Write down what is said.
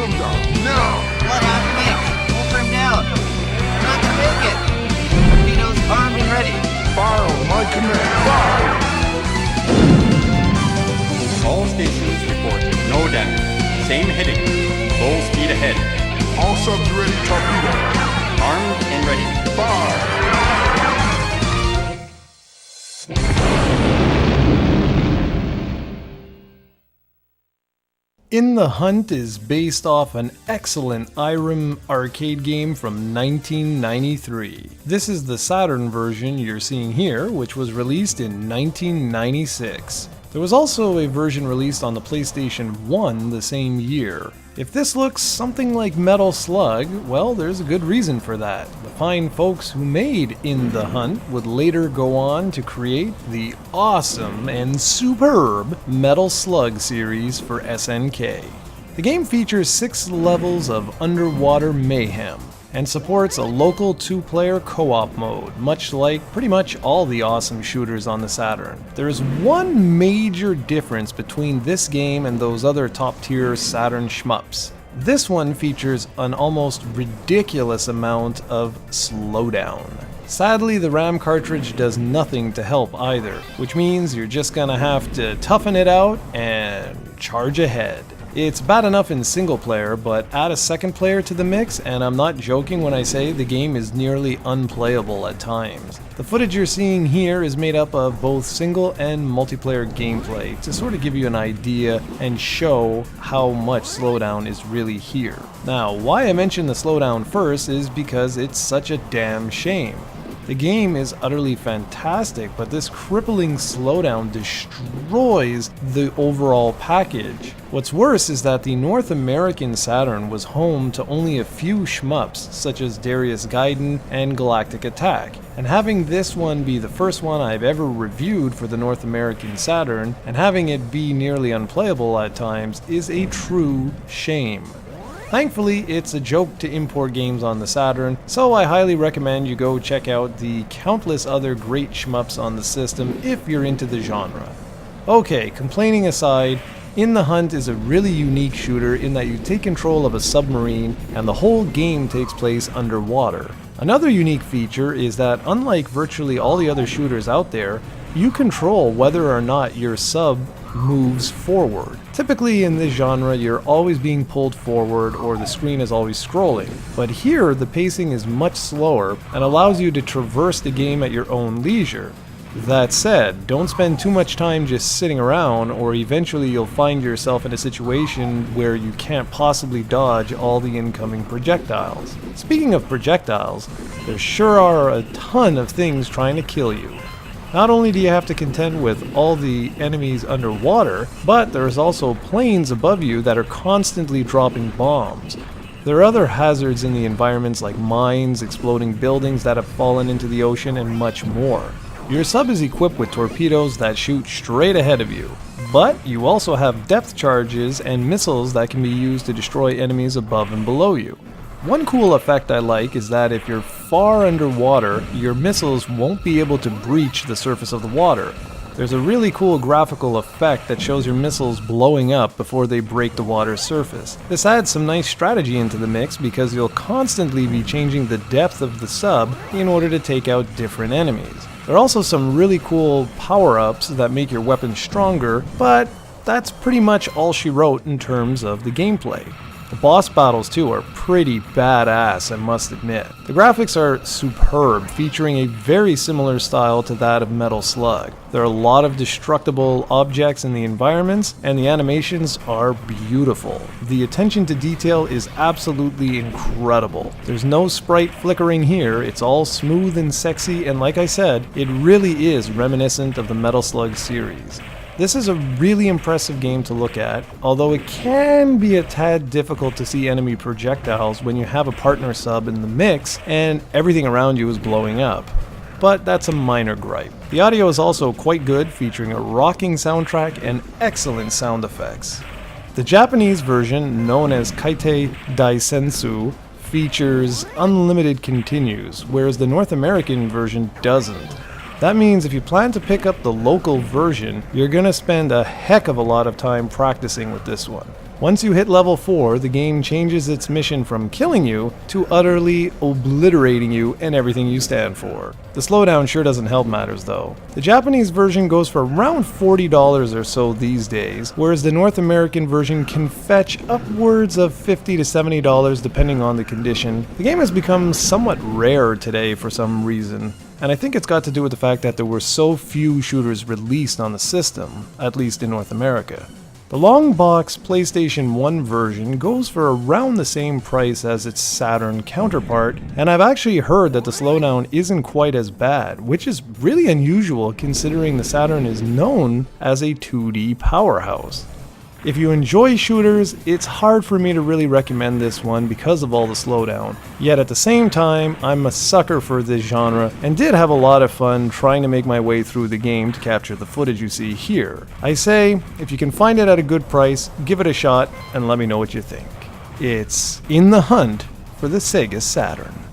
slowdown, now! Bloodhound mix! Hold him down! We're not gonna make it! Torpedoes armed and ready! Fire on my command, fire! All stations report no damage. Same heading. Full speed ahead. All subs ready, torpedo. Armed and ready. Fire! In the Hunt is based off an excellent Irem arcade game from 1993. This is the Saturn version you're seeing here, which was released in 1996. There was also a version released on the PlayStation 1 the same year. If this looks something like Metal Slug, well, there's a good reason for that. The fine folks who made In the Hunt would later go on to create the awesome and superb Metal Slug series for SNK. The game features 6 levels of underwater mayhem, and supports a local 2-player co-op mode, much like pretty much all the awesome shooters on the Saturn. There is one major difference between this game and those other top-tier Saturn shmups. This one features an almost ridiculous amount of slowdown. Sadly, the RAM cartridge does nothing to help either, which means you're just gonna have to toughen it out and charge ahead. It's bad enough in single player, but add a second player to the mix, and I'm not joking when I say the game is nearly unplayable at times. The footage you're seeing here is made up of both single and multiplayer gameplay to sort of give you an idea and show how much slowdown is really here. Now, why I mention the slowdown first is because it's such a damn shame. The game is utterly fantastic, but this crippling slowdown destroys the overall package. What's worse is that the North American Saturn was home to only a few shmups, such as Darius Gaiden and Galactic Attack, and having this one be the first one I've ever reviewed for the North American Saturn, and having it be nearly unplayable at times, is a true shame. Thankfully, it's a joke to import games on the Saturn, so I highly recommend you go check out the countless other great shmups on the system if you're into the genre. Okay, complaining aside, In the Hunt is a really unique shooter in that you take control of a submarine and the whole game takes place underwater. Another unique feature is that unlike virtually all the other shooters out there, you control whether or not your sub moves forward. Typically in this genre, you're always being pulled forward or the screen is always scrolling. But here, the pacing is much slower and allows you to traverse the game at your own leisure. That said, don't spend too much time just sitting around, or eventually you'll find yourself in a situation where you can't possibly dodge all the incoming projectiles. Speaking of projectiles, there sure are a ton of things trying to kill you. Not only do you have to contend with all the enemies underwater, but there's also planes above you that are constantly dropping bombs. There are other hazards in the environments like mines, exploding buildings that have fallen into the ocean, and much more. Your sub is equipped with torpedoes that shoot straight ahead of you, but you also have depth charges and missiles that can be used to destroy enemies above and below you. One cool effect I like is that if you're far underwater, your missiles won't be able to breach the surface of the water. There's a really cool graphical effect that shows your missiles blowing up before they break the water's surface. This adds some nice strategy into the mix because you'll constantly be changing the depth of the sub in order to take out different enemies. There are also some really cool power-ups that make your weapons stronger, but that's pretty much all she wrote in terms of the gameplay. The boss battles too are pretty badass, I must admit. The graphics are superb, featuring a very similar style to that of Metal Slug. There are a lot of destructible objects in the environments, and the animations are beautiful. The attention to detail is absolutely incredible. There's no sprite flickering here, it's all smooth and sexy, and like I said, it really is reminiscent of the Metal Slug series. This is a really impressive game to look at, although it can be a tad difficult to see enemy projectiles when you have a partner sub in the mix and everything around you is blowing up. But that's a minor gripe. The audio is also quite good, featuring a rocking soundtrack and excellent sound effects. The Japanese version, known as Kaitei Daisensou, features unlimited continues, whereas the North American version doesn't. That means if you plan to pick up the local version, you're gonna spend a heck of a lot of time practicing with this one. Once you hit level 4, the game changes its mission from killing you to utterly obliterating you and everything you stand for. The slowdown sure doesn't help matters though. The Japanese version goes for around $40 or so these days, whereas the North American version can fetch upwards of $50 to $70 depending on the condition. The game has become somewhat rare today for some reason, and I think it's got to do with the fact that there were so few shooters released on the system, at least in North America. The long box PlayStation 1 version goes for around the same price as its Saturn counterpart, and I've actually heard that the slowdown isn't quite as bad, which is really unusual considering the Saturn is known as a 2D powerhouse. If you enjoy shooters, it's hard for me to really recommend this one because of all the slowdown. Yet at the same time, I'm a sucker for this genre and did have a lot of fun trying to make my way through the game to capture the footage you see here. I say, if you can find it at a good price, give it a shot and let me know what you think. It's In the Hunt for the SEGA Saturn.